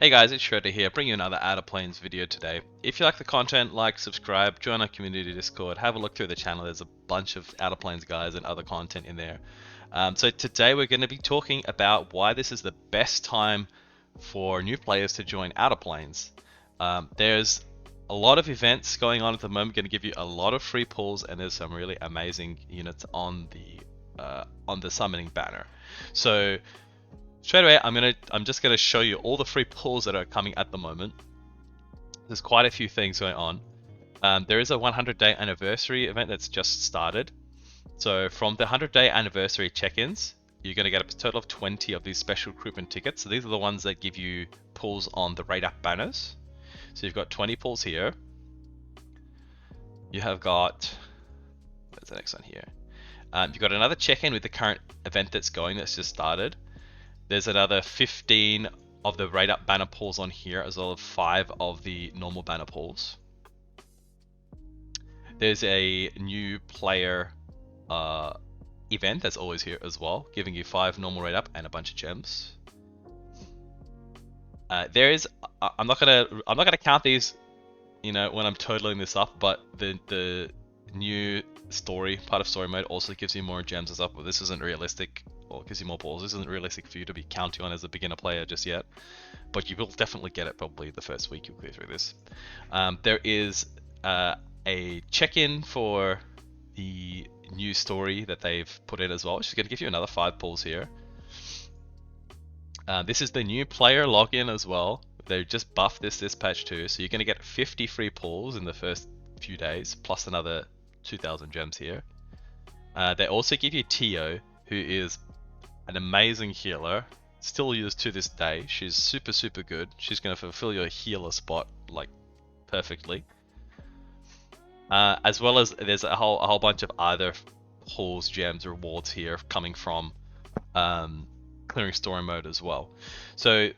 Hey guys, it's Shredder here, bringing you another OUTERPLANE's video today. If you like the content, like, subscribe, join our community Discord, have a look through the channel. There's a bunch of OUTERPLANE's guys and other content in there. So today we're going to be talking about why this is the best time for new players to join OUTERPLANE's. There's a lot of events going on at the moment, going to give you a lot of free pulls, and there's some really amazing units on the summoning banner. So straight away, I'm just gonna show you all the free pulls that are coming at the moment. There's quite a few things going on. There is a 100-day anniversary event that's just started. So from the 100-day anniversary check-ins, you're gonna get a total of 20 of these special recruitment tickets. So these are the ones that give you pulls on the rate up banners. So you've got 20 pulls here. You have got, where's the next one here? You've got another check-in with the current event that's just started. There's another 15 of the rate up banner pulls on here, as well as 5 of the normal banner pulls. There's a new player event that's always here as well, giving you 5 normal rate up and a bunch of gems. There is, I'm not gonna count these, you know, when I'm totaling this up, but the new part of story mode also gives you more gems as well. But this isn't realistic, or gives you more pulls. This isn't realistic for you to be counting on as a beginner player just yet, but you will definitely get it probably the first week you clear through this. There is a check-in for the new story that they've put in as well, which is going to give you another 5 pulls here. This is the new player login as well. They just buffed this patch too, so you're going to get 50 free pulls in the first few days, plus another 2,000 gems here. They also give you Tio, who is an amazing healer, still used to this day. She's super good. She's going to fulfill your healer spot like perfectly. As well as there's a whole bunch of other pulls, gems, rewards here coming from clearing story mode as well. So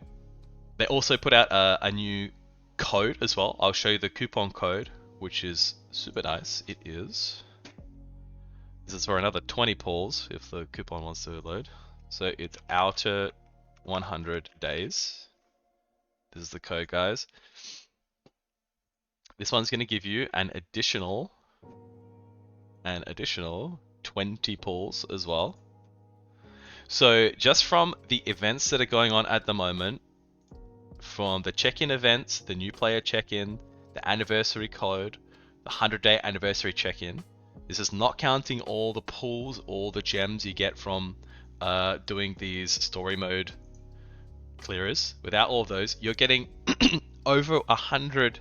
they also put out a new code as well. I'll show you the coupon code, which is super nice. This is for another 20 pulls if the coupon wants to load. So it's outer 100 days. This is the code, guys. This one's going to give you an additional 20 pulls as well. So just from the events that are going on at the moment, from the check-in events, the new player check-in, the anniversary code, the 100-day anniversary check-in. This is not counting all the pulls, all the gems you get from doing these story mode clearers. Without all of those, you're getting over 100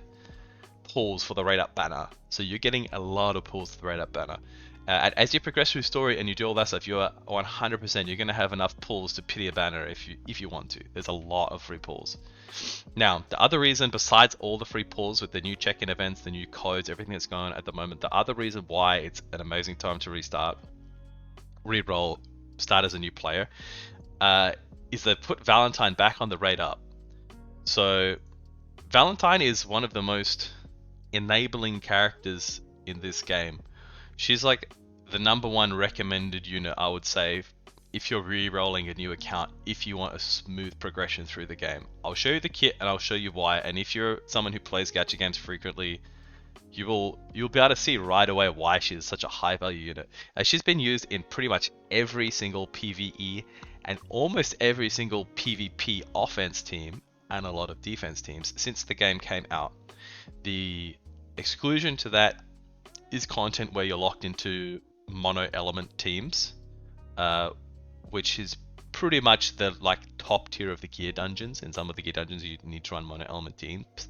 pulls for the rate up banner. So you're getting a lot of pulls for the rate up banner. And as you progress through story and you do all that stuff, you're 100%. You're going to have enough pulls to pity a banner if you want to. There's a lot of free pulls. Now, the other reason, besides all the free pulls with the new check-in events, the new codes, everything that's going on at the moment, the other reason why it's an amazing time to reroll, start as a new player, is they put Valentine back on the rate up. So Valentine is one of the most enabling characters in this game. She's like the #1 recommended unit, I would say, if you're re-rolling a new account, if you want a smooth progression through the game. I'll show you the kit and I'll show you why, and if you're someone who plays gacha games frequently, you'll be able to see right away why she's such a high value unit. She's been used in pretty much every single PvE and almost every single PvP offense team and a lot of defense teams since the game came out. The exclusion to that is content where you're locked into mono element teams, which is pretty much the top tier of the gear dungeons. In some of the gear dungeons you need to run mono element teams,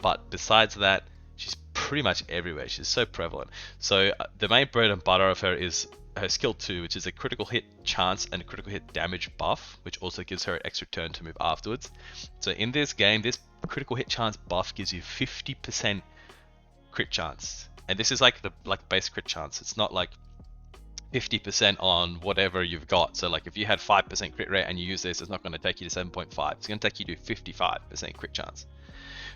but besides that, she's pretty much everywhere. She's so prevalent. So the main bread and butter of her is her skill 2, which is a critical hit chance and a critical hit damage buff, which also gives her an extra turn to move afterwards. So in this game, this critical hit chance buff gives you 50% crit chance. And this is like the base crit chance. It's not like 50% on whatever you've got. So like if you had 5% crit rate and you use this, it's not going to take you to 7.5. It's going to take you to 55% crit chance.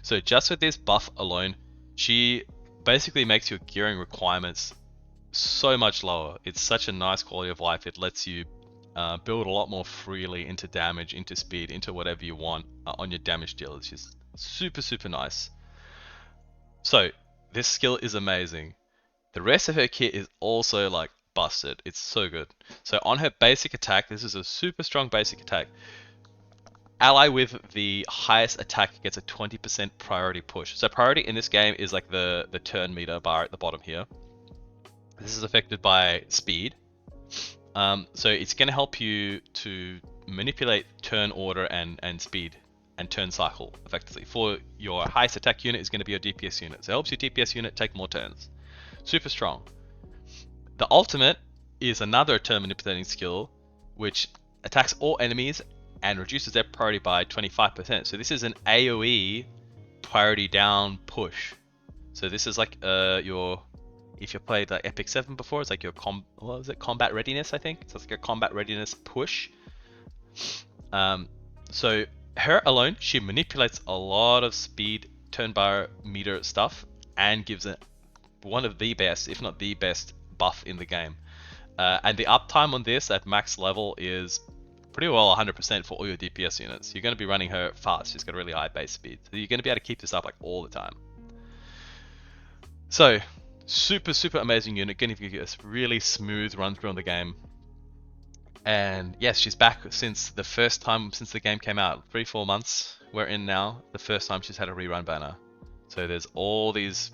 So just with this buff alone, she basically makes your gearing requirements so much lower. It's such a nice quality of life. It lets you build a lot more freely into damage, into speed, into whatever you want on your damage deal. It's just super, super nice. So this skill is amazing. The rest of her kit is also like busted. It's so good. So on her basic attack, this is a super strong basic attack. Ally with the highest attack gets a 20% priority push. So priority in this game is like the turn meter bar at the bottom here. This is affected by speed. So it's going to help you to manipulate turn order and speed and turn cycle effectively. For your highest attack unit is going to be your DPS unit. So it helps your DPS unit take more turns. Super strong. The ultimate is another turn manipulating skill which attacks all enemies and reduces their priority by 25%. So this is an AoE priority down push. So this is like your, if you played like Epic 7 before, it's like your combat readiness, I think. So it's like a combat readiness push. So her alone, she manipulates a lot of speed turn bar meter stuff and gives it one of the best, if not the best, buff in the game. And the uptime on this at max level is pretty well 100% for all your DPS units. You're going to be running her fast. She's got a really high base speed. So you're going to be able to keep this up like all the time. So super, super amazing unit. Going to give you a really smooth run through on the game. And yes, she's back since the first time since the game came out. 3-4 months we're in now. The first time she's had a rerun banner. So there's all these,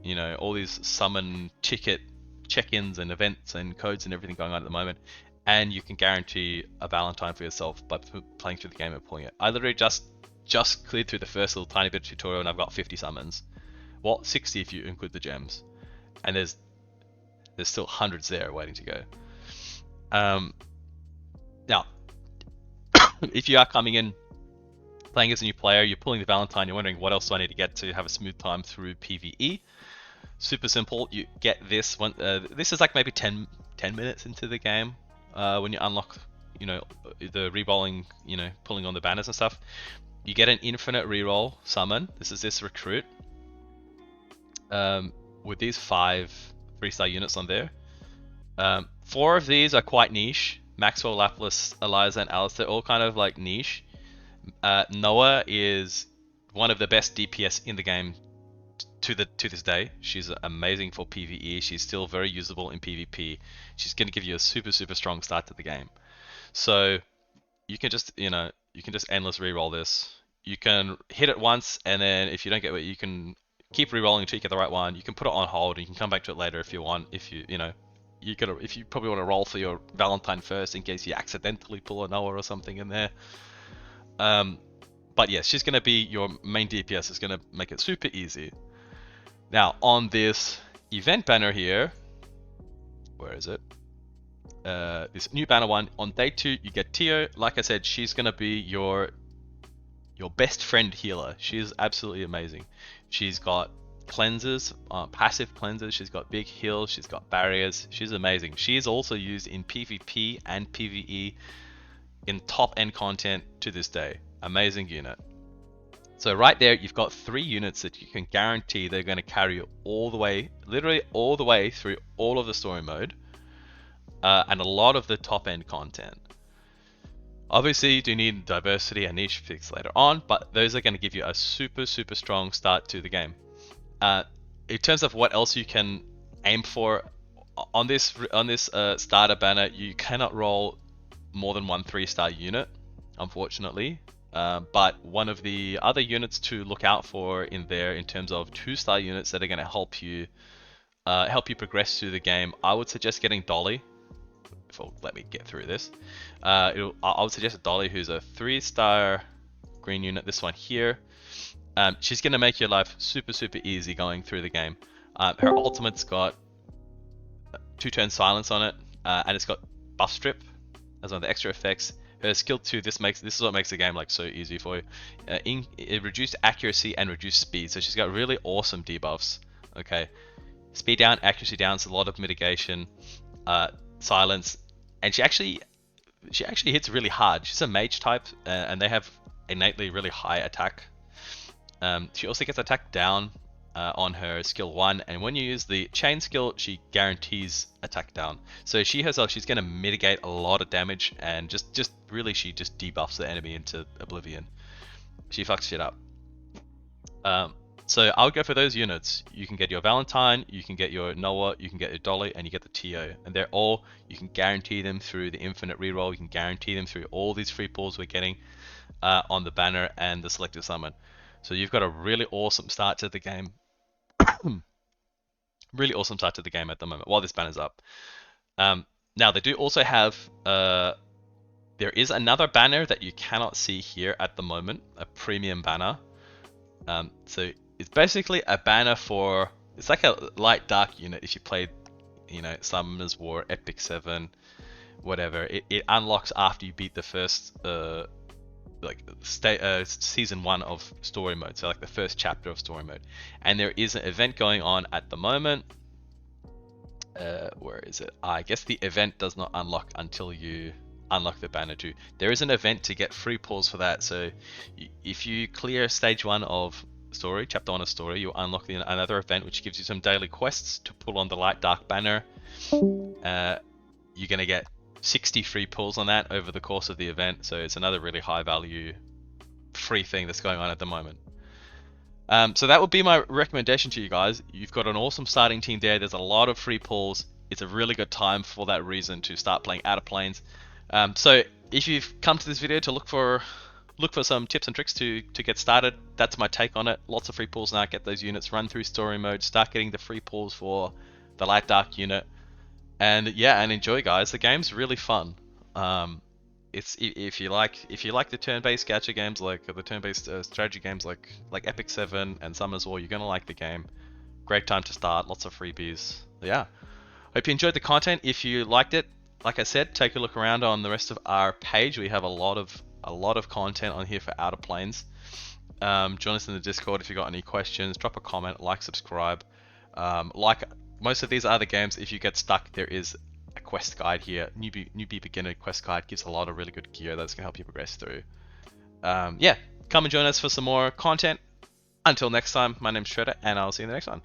you know, all these summon ticket check-ins and events and codes and everything going on at the moment. And you can guarantee a Valentine for yourself by playing through the game and pulling it. I literally just cleared through the first little tiny bit of tutorial and I've got 50 summons. Well, 60 if you include the gems. And there's still hundreds there waiting to go. Now, if you are coming in playing as a new player, you're pulling the Valentine, you're wondering what else do I need to get to have a smooth time through PvE. Super simple. You get this one. This is like maybe 10 minutes into the game when you unlock, you know, the rerolling, you know, pulling on the banners and stuff. You get an infinite reroll summon. This is this recruit with these 5 3-star units on there. 4 of these are quite niche. Maxwell, Lapis, Eliza, and Alice, they're all kind of like niche. Noah is one of the best DPS in the game to this day. She's amazing for PvE. She's still very usable in PvP. She's going to give you a super, super strong start to the game. So you can just, you know, you can just endless reroll this. You can hit it once, and then if you don't get it, you can keep rerolling until you get the right one. You can put it on hold, and you can come back to it later if you want. If you know, if you probably want to roll for your Valentine first in case you accidentally pull a Noah or something in there. But yes, she's going to be your main DPS. It's going to make it super easy. Now on this event banner here, where is it? This new banner one, on day 2 you get Tio. Like I said, she's going to be your best friend healer. She's absolutely amazing. She's got cleansers, passive cleansers, she's got big heals, she's got barriers. She's amazing. She is also used in PvP and PvE in top end content to this day. Amazing unit. So right there, you've got 3 units that you can guarantee they're going to carry you all the way, literally all the way through all of the story mode, and a lot of the top end content. Obviously, you do need diversity and niche picks later on, but those are going to give you a super, super strong start to the game. In terms of what else you can aim for on this starter banner, you cannot roll more than 1 3-star unit, unfortunately. But one of the other units to look out for in there, in terms of 2-star units that are going to help you progress through the game, I would suggest getting Dolly. If it'll let me get through this, I would suggest a Dolly, who's a 3-star green unit. This one here. She's going to make your life super, super easy going through the game. Her ultimate's got 2-turn silence on it, and it's got buff strip as one of the extra effects. Her skill 2, this is what makes the game like so easy for you. It reduced accuracy and reduced speed, so she's got really awesome debuffs. Okay, speed down, accuracy down, so a lot of mitigation, silence, and she actually hits really hard. She's a mage type, and they have innately really high attack. She also gets attack down, on her skill 1, and when you use the chain skill, she guarantees attack down. So she herself, she's going to mitigate a lot of damage, and just really she just debuffs the enemy into oblivion. She fucks shit up. So I'll go for those units. You can get your Valentine, you can get your Noah, you can get your Dolly, and you get the TO. And they're all, you can guarantee them through the infinite reroll, you can guarantee them through all these free pulls we're getting on the banner and the selective summon. So you've got a really awesome start to the game. Really awesome start to the game at the moment while this banner's up. Now they do also have, there is another banner that you cannot see here at the moment, a premium banner. So it's basically a banner for, it's like a light dark unit if you played, you know, Summoners War, Epic 7, whatever. It unlocks after you beat the first season 1 of story mode, so like the first chapter of story mode. And there is an event going on at the moment. Where is it? I guess the event does not unlock until you unlock the banner too. There is an event to get free pulls for that, so if you clear stage 1 of story, chapter 1 of story, you'll unlock another event which gives you some daily quests to pull on the light dark banner. You're gonna get 60 free pulls on that over the course of the event, so it's another really high value free thing that's going on at the moment. So that would be my recommendation to you guys. You've got an awesome starting team there. There's a lot of free pulls. It's a really good time for that reason to start playing Outer Planes. So if you've come to this video to look for some tips and tricks to get started, that's my take on it. Lots of free pulls now. Get those units, run through story mode, start getting the free pulls for the light dark unit, and yeah, and enjoy, guys. The game's really fun. It's if you like the turn-based gacha games, like the turn-based strategy games like Epic 7 and Summoners War, you're gonna like the game. Great time to start. Lots of freebies. Yeah. Hope you enjoyed the content. If you liked it, like I said, take a look around on the rest of our page. We have a lot of content on here for Outer Planes. Join us in the Discord if you got any questions. Drop a comment, like, subscribe. Like most of these other games, if you get stuck, there is a quest guide here. Newbie beginner quest guide gives a lot of really good gear that's gonna help you progress through. Yeah, come and join us for some more content. Until next time, my name's Shredder, and I'll see you in the next one.